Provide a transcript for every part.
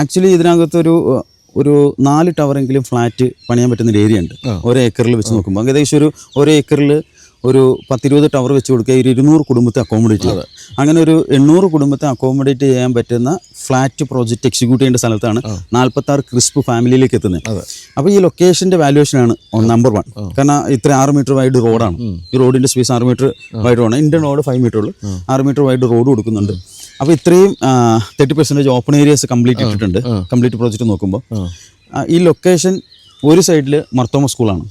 Actually ഇതിനകത്തൊരു 4 ടവറെങ്കിലും flat പണിയാൻ പറ്റുന്ന ഒരു ഏരിയ ഉണ്ട് ഒരു ഏക്കറിൽ വെച്ച് നോക്കുമ്പോൾ. ഏകദേശം ഒരു ഏക്കറിൽ ഒരു 10-20 ടവർ വെച്ച് കൊടുക്കുക, 200 കുടുംബത്തെ അക്കോമഡേറ്റ് ചെയ്യുക. അങ്ങനെ ഒരു 800 കുടുംബത്തെ അക്കോമഡേറ്റ് ചെയ്യാൻ പറ്റുന്ന ഫ്ലാറ്റ് പ്രോജക്റ്റ് എക്സിക്യൂട്ട് ചെയ്യേണ്ട സ്ഥലത്താണ് 46 ക്രിസ്പ് ഫാമിലിയിലേക്ക് എത്തുന്നത്. അപ്പോൾ ഈ ലൊക്കേഷൻ്റെ വാല്യുവേഷനാണ് നമ്പർ 1. കാരണം ഇത്ര 6 മീറ്റർ വൈഡ് റോഡാണ്. ഈ റോഡിൻ്റെ സ്പേസ് 6 മീറ്റർ വൈഡ് റോഡാണ്. ഇന്ത്യൻ റോഡ് 5 മീറ്റർ ഉള്ളൂ, 6 മീറ്റർ വൈഡ് റോഡ് കൊടുക്കുന്നുണ്ട്. അപ്പോൾ ഇത്രയും 30% ഓപ്പൺ ഏരിയാസ് കംപ്ലീറ്റ് ഇട്ടിട്ടുണ്ട്. കംപ്ലീറ്റ് പ്രോജക്റ്റ് നോക്കുമ്പോൾ ഈ ലൊക്കേഷൻ ഒരു സൈഡിൽ മർത്തോമ സ്കൂളാണ്,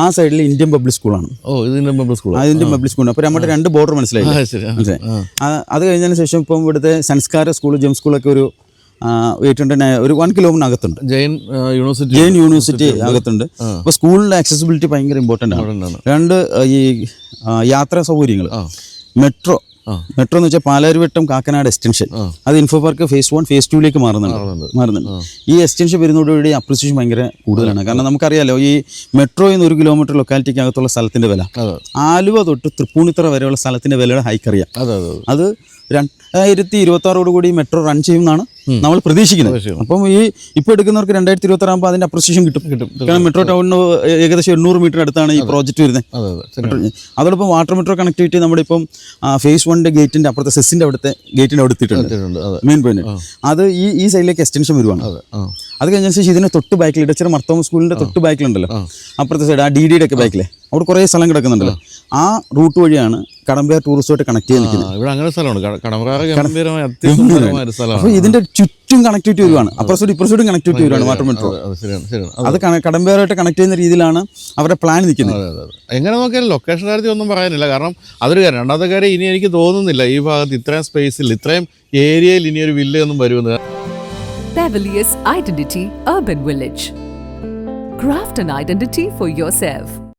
ആ സൈഡിൽ ഇന്ത്യൻ പബ്ലിക് സ്കൂളാണ്. ഇന്ത്യൻ പബ്ലിക് സ്കൂളാണ്. അപ്പോൾ നമ്മുടെ 2 ബോർഡർ മനസ്സിലായി. അത് കഴിഞ്ഞതിന് ശേഷം ഇപ്പം ഇവിടുത്തെ സംസ്കാര സ്കൂൾ, ജെം സ്കൂളൊക്കെ ഒരു 1 കിലോമീറ്റർ അകത്തുണ്ട്. ജെയിൻ യൂണിവേഴ്സിറ്റി അകത്തുണ്ട്. അപ്പോൾ സ്കൂളിൻ്റെ ആക്സസിബിലിറ്റി ഭയങ്കര ഇമ്പോർട്ടൻ്റ് ആണ്. 2 ഈ യാത്രാ സൗകര്യങ്ങൾ, മെട്രോ എന്ന് വെച്ചാൽ പാലാരിവട്ടം കാക്കനാട് എക്സ്റ്റൻഷൻ, അത് ഇൻഫോ പാർക്ക് ഫേസ് 1 ഫേസ് 2ലേക്ക് മാറുന്നുണ്ട്. ഈ എക്സ്റ്റൻഷൻ വരുന്നതോടുകൂടി അപ്രിസിയേഷൻ ഭയങ്കര കൂടുതലാണ്. കാരണം നമുക്കറിയാലോ ഈ മെട്രോയിൽ നിന്ന് 1 കിലോമീറ്റർ ലൊക്കാലിറ്റിക്ക് അകത്തുള്ള സ്ഥലത്തിന്റെ വില, ആലുവ തൊട്ട് തൃപ്പൂണിത്തറ വരെയുള്ള സ്ഥലത്തിന്റെ വിലയുടെ ഹൈക്ക് അറിയാം. അത് 2026 കൂടി മെട്രോ റൺ ചെയ്യുമെന്നാണ് നമ്മൾ പ്രതീക്ഷിക്കുന്നത്. അപ്പം ഈ ഇപ്പോൾ എടുക്കുന്നവർക്ക് 2026 ആകുമ്പോൾ അതിന്റെ അപ്രിസിയേഷൻ കിട്ടും. കാരണം മെട്രോ ടൗണിന് ഏകദേശം 800 മീറ്റർ അടുത്താണ് ഈ പ്രോജക്റ്റ് വരുന്നത്. അതോടൊപ്പം വാട്ടർ മെട്രോ കണക്ടിവിറ്റി നമ്മുടെ ഇപ്പം ഫേസ് 1 ഗേറ്റിന്റെ അപ്പുറത്തെ സെസ്സിന്റെ അവിടുത്തെ ഗേറ്റിന്റെ അവിടെ എത്തിയിട്ടുണ്ട്. മെയിൻ പോയിന്റ് അത് ഈ സൈഡിലേക്ക് എക്സ്റ്റൻഷൻ വരുവാണ്. അത് കഴിഞ്ഞ ശേഷം ഇതിന്റെ തൊട്ട് ബാക്കിൽ ഇടച്ചിറ മർത്തോമ സ്കൂളിന്റെ തൊട്ട് ബാക്കിലുണ്ടല്ലോ, അപ്പുറത്തെ സൈഡ് ആ DD ഒക്കെ ബാക്കിലെ അവിടെ കുറേ സ്ഥലം കിടക്കുന്നുണ്ടല്ലോ. ആ റൂട്ട് വഴിയാണ് കടമ്പയാർ ടൂറിസമായിട്ട് കണക്ട് ചെയ്യാൻ നിൽക്കുന്നത്. അപ്പോൾ ഇതിന്റെ ചുറ്റും കണക്ടിവിറ്റി വരുവാണ്, അപ്പുറത്തോട്ട് ഇപ്പുറത്തോട്ടും കണക്ടിവിറ്റി വരുവാണ് വാട്ടർ മെട്രോ. അത് കടമ്പയാറായിട്ട് കണക്ട് ചെയ്യുന്ന രീതിയിലാണ് അവരുടെ പ്ലാൻ നിൽക്കുന്നത്. എങ്ങനെ നോക്കിയാലും ലൊക്കേഷൻ കാര്യത്തിൽ ഒന്നും പറയാനില്ല. കാരണം അതൊരു കാര്യം. രണ്ടാമത്തെ കാര്യം, ഇനി എനിക്ക് തോന്നുന്നില്ല ഈ ഭാഗത്ത് ഇത്രയും സ്പേസിൽ ഇത്രയും ഏരിയയിൽ ഇനി ഒരു വില്ലയൊന്നും വരുമെന്ന്. Pavilias Identity Urban Village. Craft an identity for yourself.